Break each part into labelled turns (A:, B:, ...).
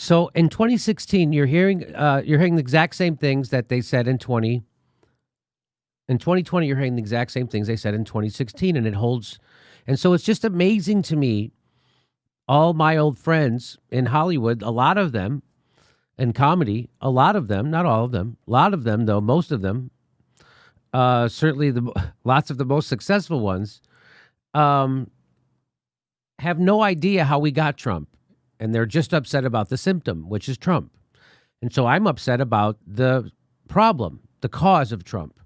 A: So in 2016, you're hearing the exact same things that they said in 2020, you're hearing the exact same things they said in 2016, and it holds. And so it's just amazing to me. All my old friends in Hollywood, a lot of them, in comedy, a lot of them, not all of them, a lot of them, though, most of them, certainly lots of the most successful ones, have no idea how we got Trump. And they're just upset about the symptom, which is Trump. And so I'm upset about the problem, the cause of Trump.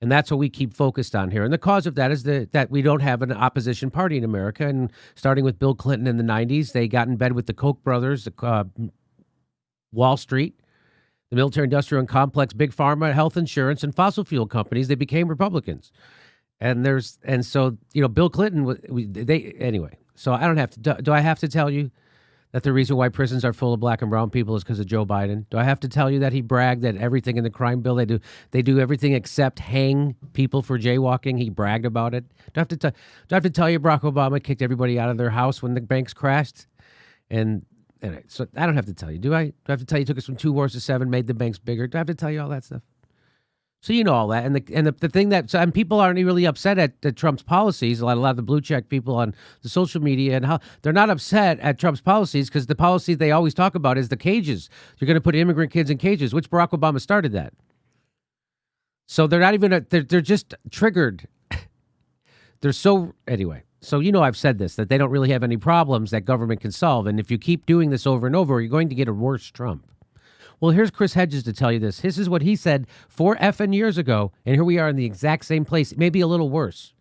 A: And that's what we keep focused on here. And the cause of that is that we don't have an opposition party in America. And starting with Bill Clinton in the 90s, they got in bed with the Koch brothers, Wall Street, the military-industrial complex, big pharma, health insurance, and fossil fuel companies. They became Republicans. And so Bill Clinton, anyway. So I don't have to. Do I have to tell you that the reason why prisons are full of black and brown people is because of Joe Biden? Do I have to tell you that he bragged that everything in the crime bill they do everything except hang people for jaywalking? He bragged about it. Do I have to tell you Barack Obama kicked everybody out of their house when the banks crashed? And so I don't have to tell you. Do I? Do I have to tell you he took us from 2 wars to 7, made the banks bigger? Do I have to tell you all that stuff? So you know all that, and the thing and people aren't really upset at Trump's policies. A lot of the blue check people on the social media, and how they're not upset at Trump's policies because the policy they always talk about is the cages. You're going to put immigrant kids in cages, which Barack Obama started that. So they're not even they're just triggered. Anyway. So I've said this, that they don't really have any problems that government can solve, and if you keep doing this over and over, you're going to get a worse Trump. Well, here's Chris Hedges to tell you this. This is what he said 4 effing years ago, and here we are in the exact same place, maybe a little worse.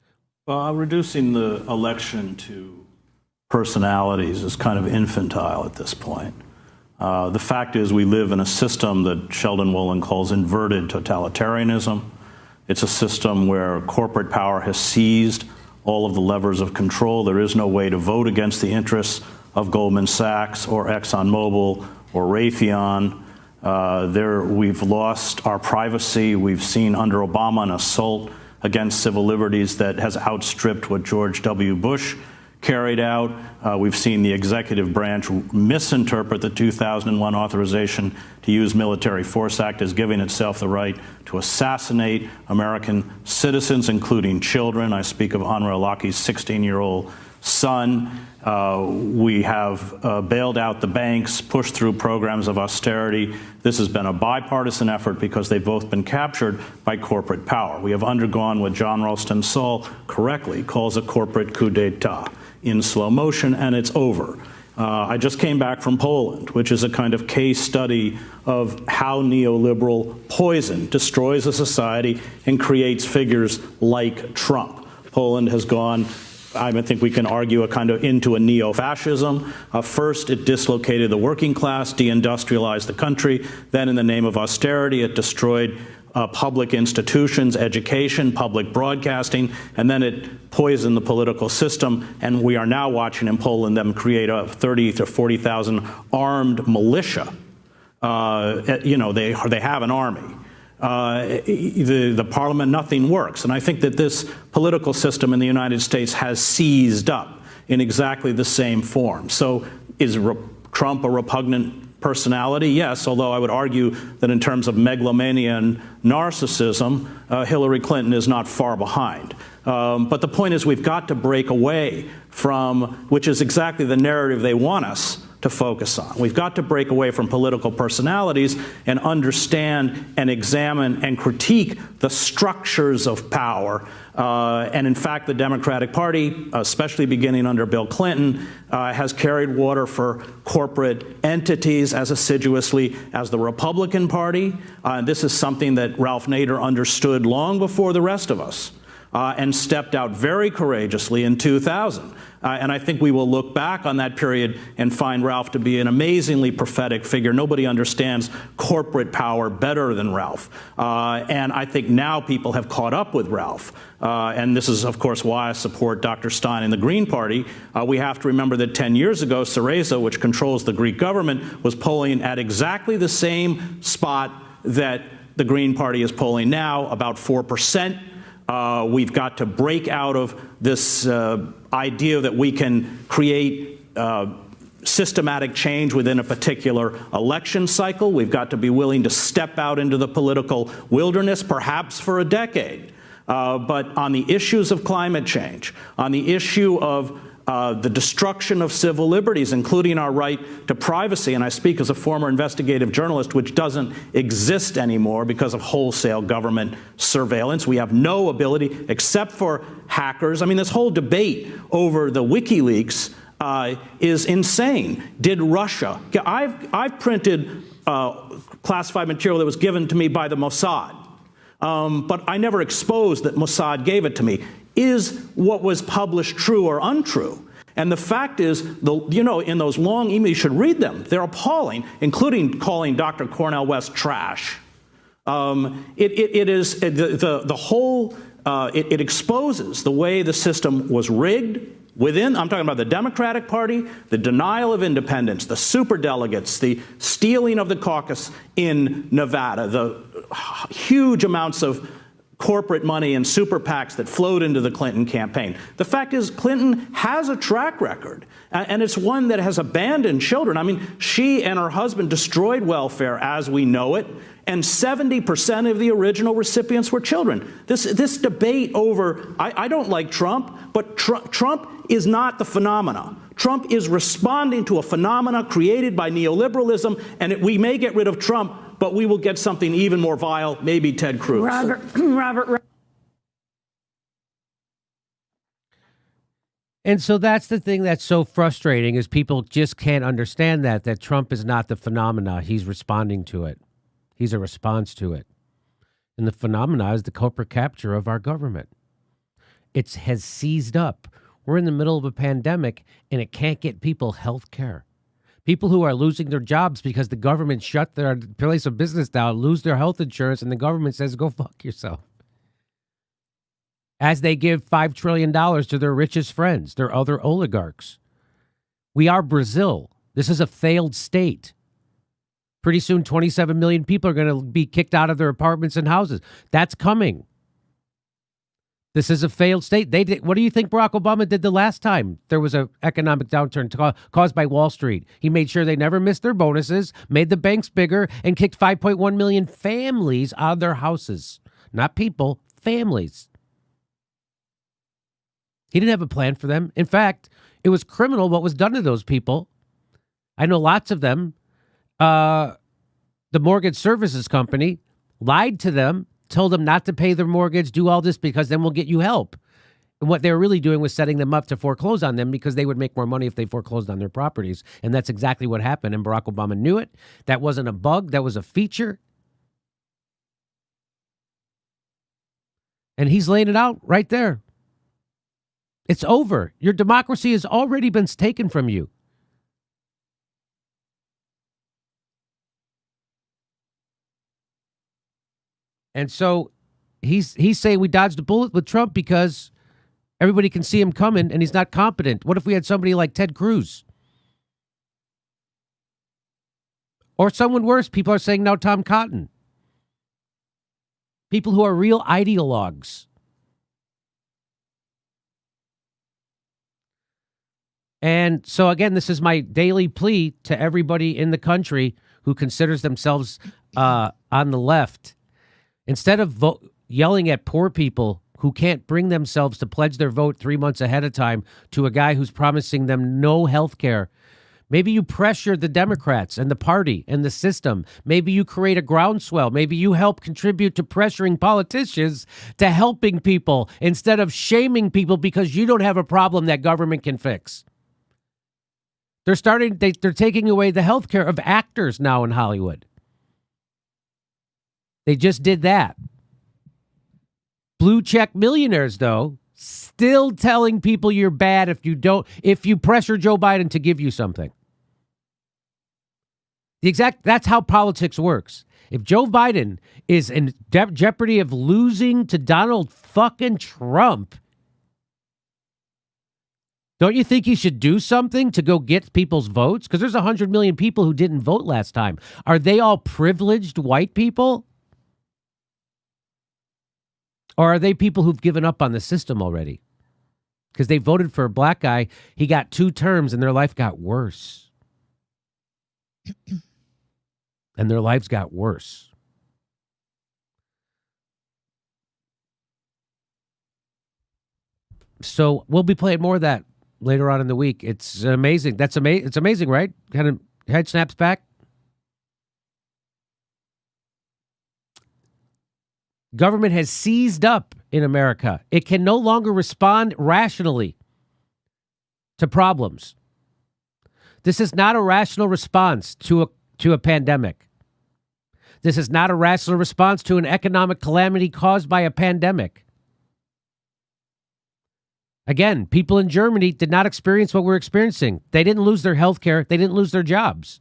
B: Well, reducing the election to personalities is kind of infantile at this point. The fact is we live in a system that Sheldon Wolin calls inverted totalitarianism. It's a system where corporate power has seized all of the levers of control. There is no way to vote against the interests of Goldman Sachs or ExxonMobil or Raytheon. We've lost our privacy. We've seen under Obama an assault against civil liberties that has outstripped what George W. Bush carried out. We've seen the executive branch misinterpret the 2001 authorization to use military force act as giving itself the right to assassinate American citizens, including children. I speak of Anwar al-Awlaki's 16-year-old son. We have bailed out the banks, pushed through programs of austerity. This has been a bipartisan effort because they've both been captured by corporate power. We have undergone what John Ralston Saul correctly calls a corporate coup d'etat in slow motion, and it's over. I just came back from Poland, which is a kind of case study of how neoliberal poison destroys a society and creates figures like Trump. Poland has gone, I think we can argue, into a neo-fascism. First, it dislocated the working class, deindustrialized the country. Then, in the name of austerity, it destroyed public institutions, education, public broadcasting, and then it poisoned the political system. And we are now watching in Poland them create a 30 to 40,000 armed militia. They have an army. The parliament, nothing works. And I think that this political system in the United States has seized up in exactly the same form. So is Trump a repugnant personality? Yes, although I would argue that in terms of megalomania and narcissism, Hillary Clinton is not far behind. But the point is we've got to break away from, which is exactly the narrative they want us to focus on. We've got to break away from political personalities and understand and examine and critique the structures of power. And in fact, the Democratic Party, especially beginning under Bill Clinton, has carried water for corporate entities as assiduously as the Republican Party. This is something that Ralph Nader understood long before the rest of us. And stepped out very courageously in 2000. And I think we will look back on that period and find Ralph to be an amazingly prophetic figure. Nobody understands corporate power better than Ralph. And I think now people have caught up with Ralph. And this is, of course, why I support Dr. Stein and the Green Party. We have to remember that 10 years ago, Syriza, which controls the Greek government, was polling at exactly the same spot that the Green Party is polling now, about 4%. We've got to break out of this idea that we can create systematic change within a particular election cycle. We've got to be willing to step out into the political wilderness, perhaps for a decade. But on the issues of climate change, on the issue of the destruction of civil liberties, including our right to privacy, and I speak as a former investigative journalist, which doesn't exist anymore because of wholesale government surveillance. We have no ability, except for hackers. I mean, this whole debate over the WikiLeaks is insane. Did Russia? I've printed classified material that was given to me by the Mossad, but I never exposed that Mossad gave it to me. Is what was published true or untrue? And the fact is, in those long emails, you should read them. They're appalling, including calling Dr. Cornel West trash. It exposes the way the system was rigged within. I'm talking about the Democratic Party, the denial of independence, the superdelegates, the stealing of the caucus in Nevada, the huge amounts of corporate money and super PACs that flowed into the Clinton campaign. The fact is, Clinton has a track record, and it's one that has abandoned children. I mean, she and her husband destroyed welfare as we know it, and 70% of the original recipients were children. This debate over, I don't like Trump, but Trump is not the phenomena. Trump is responding to a phenomena created by neoliberalism, and we may get rid of Trump, but we will get something even more vile, maybe Ted Cruz.
C: Robert.
A: And so that's the thing that's so frustrating is people just can't understand that Trump is not the phenomena. He's responding to it. He's a response to it. And the phenomena is the corporate capture of our government. It has seized up. We're in the middle of a pandemic, and it can't get people health care. People who are losing their jobs because the government shut their place of business down, lose their health insurance, and the government says, go fuck yourself. As they give $5 trillion to their richest friends, their other oligarchs. We are Brazil. This is a failed state. Pretty soon, 27 million people are going to be kicked out of their apartments and houses. That's coming. This is a failed state. What do you think Barack Obama did the last time there was an economic downturn caused by Wall Street? He made sure they never missed their bonuses, made the banks bigger, and kicked 5.1 million families out of their houses. Not people, families. He didn't have a plan for them. In fact, it was criminal what was done to those people. I know lots of them. The mortgage services company lied to them, told them not to pay their mortgage, do all this because then we'll get you help. And what they were really doing was setting them up to foreclose on them because they would make more money if they foreclosed on their properties. And that's exactly what happened. And Barack Obama knew it. That wasn't a bug. That was a feature. And he's laying it out right there. It's over. Your democracy has already been taken from you. And so he's saying we dodged a bullet with Trump because everybody can see him coming and he's not competent. What if we had somebody like Ted Cruz? Or someone worse, people are saying now Tom Cotton. People who are real ideologues. And so, again, this is my daily plea to everybody in the country who considers themselves on the left. Instead of yelling at poor people who can't bring themselves to pledge their vote 3 months ahead of time to a guy who's promising them no health care, maybe you pressure the Democrats and the party and the system. Maybe you create a groundswell. Maybe you help contribute to pressuring politicians to helping people instead of shaming people because you don't have a problem that government can fix. They're taking away the health care of actors now in Hollywood. They just did that. Blue check millionaires, though, still telling people you're bad if you pressure Joe Biden to give you something. That's how politics works. If Joe Biden is in jeopardy of losing to Donald fucking Trump, don't you think he should do something to go get people's votes? Because there's 100 million people who didn't vote last time. Are they all privileged white people? Or are they people who've given up on the system already? Because they voted for a black guy. He got 2 terms and their life got worse. And their lives got worse. So we'll be playing more of that later on in the week. It's amazing. It's amazing, right? Kind of head snaps back. Government has seized up in America. It can no longer respond rationally to problems. This is not a rational response to a pandemic. This is not a rational response to an economic calamity caused by a pandemic. Again, people in Germany did not experience what we're experiencing. They didn't lose their health care. They didn't lose their jobs.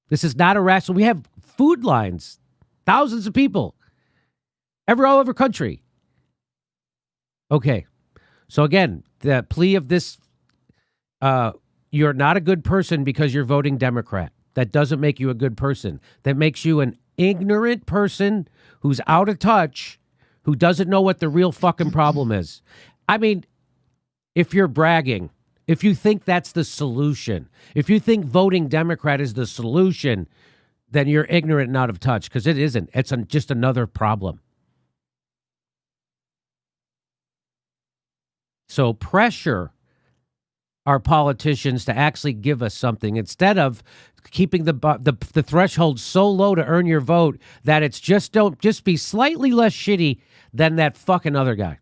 A: This is not a rational. We have food lines, thousands of people, all over country. Okay, so again, the plea of this, you're not a good person because you're voting Democrat. That doesn't make you a good person. That makes you an ignorant person who's out of touch, who doesn't know what the real fucking problem is. I mean, if you're bragging, if you think that's the solution, if you think voting Democrat is the solution, then you're ignorant and out of touch, because it isn't. It's just another problem. So pressure our politicians to actually give us something instead of keeping the threshold so low to earn your vote that it's just be slightly less shitty than that fucking other guy.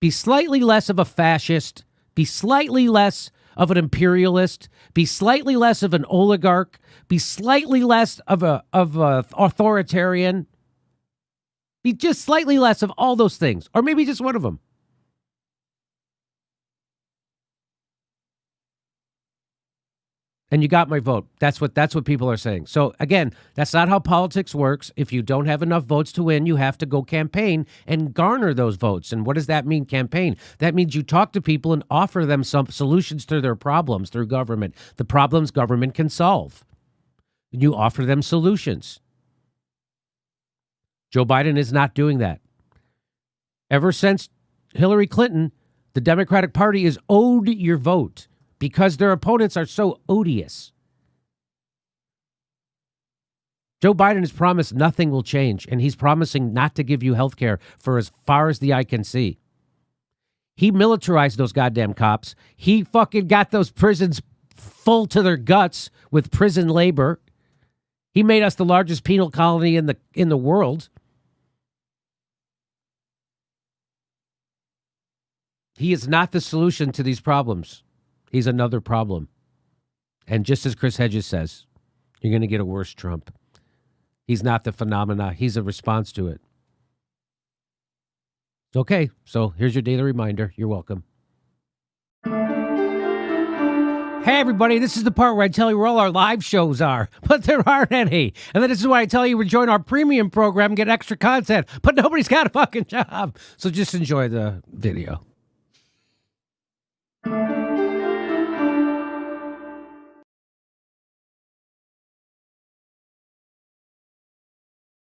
A: Be slightly less of a fascist. Be slightly less of an imperialist. Be slightly less of an oligarch. Be slightly less of a authoritarian. Be just slightly less of all those things, or maybe just one of them. And you got my vote. That's what people are saying. So again, that's not how politics works. If you don't have enough votes to win, you have to go campaign and garner those votes. And what does that mean, campaign? That means you talk to people and offer them some solutions to their problems through government. The problems government can solve. And you offer them solutions. Joe Biden is not doing that. Ever since Hillary Clinton, the Democratic Party is owed your vote, because their opponents are so odious. Joe Biden has promised nothing will change, and he's promising not to give you health care for as far as the eye can see. He militarized those goddamn cops. He fucking got those prisons full to their guts with prison labor. He made us the largest penal colony in the world. He is not the solution to these problems. He's another problem. And just as Chris Hedges says, you're going to get a worse Trump. He's not the phenomena. He's a response to it. Okay, so here's your daily reminder. You're welcome. Hey, everybody, this is the part where I tell you where all our live shows are, but there aren't any. And then this is why I tell you to join our premium program and get extra content, but nobody's got a fucking job. So just enjoy the video.